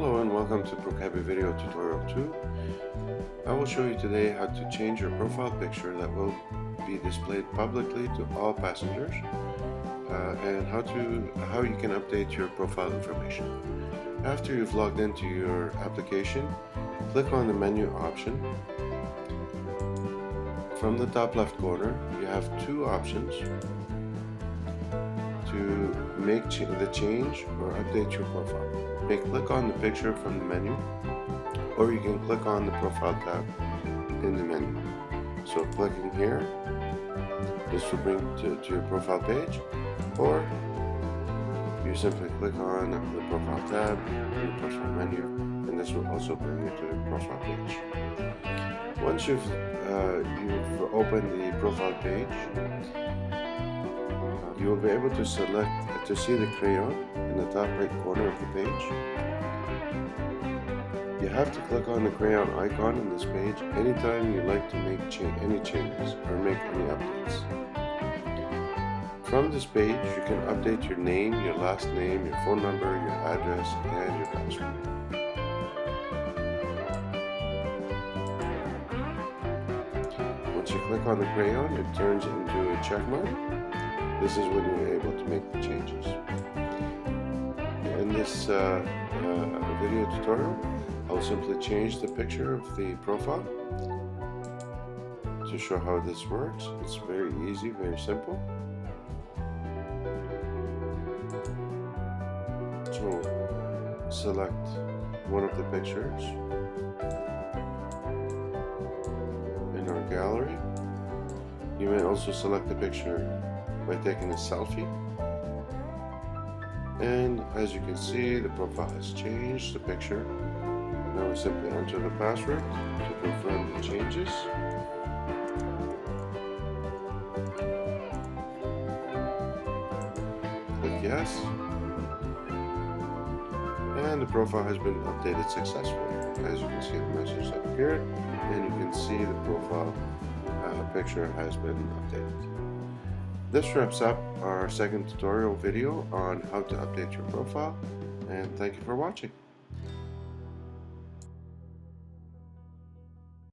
Hello and welcome to ProCabby video tutorial 2. I will show you today how to change your profile picture that will be displayed publicly to all passengers and how you can update your profile information. After you've logged into your application, click on the menu option. From the top left corner, you have two options to make the change or update your profile. You may click on the picture from the menu, or you can click on the profile tab in the menu. So clicking here, this will bring to your profile page, or you simply click on the profile tab in the profile menu, and this will also bring you to the profile page. Once you've opened the profile page, you will be able to see the crayon in the top right corner of the page. You have to click on the crayon icon in this page anytime you like to make any changes or make any updates. From this page, you can update your name, your last name, your phone number, your address, and your password. Once you click on the crayon, it turns into a check mark. This is when you're able to make the changes. In this video tutorial, I'll simply change the picture of the profile to show how this works. It's very easy, very simple. So select one of the pictures in our gallery. You may also select the picture by taking a selfie, and as you can see, the profile has changed, the picture. Now we simply enter the password to confirm the changes. Click yes, and the profile has been updated successfully. As you can see, the message has appeared, and you can see the profile picture has been updated. This wraps up our second tutorial video on how to update your profile, and thank you for watching.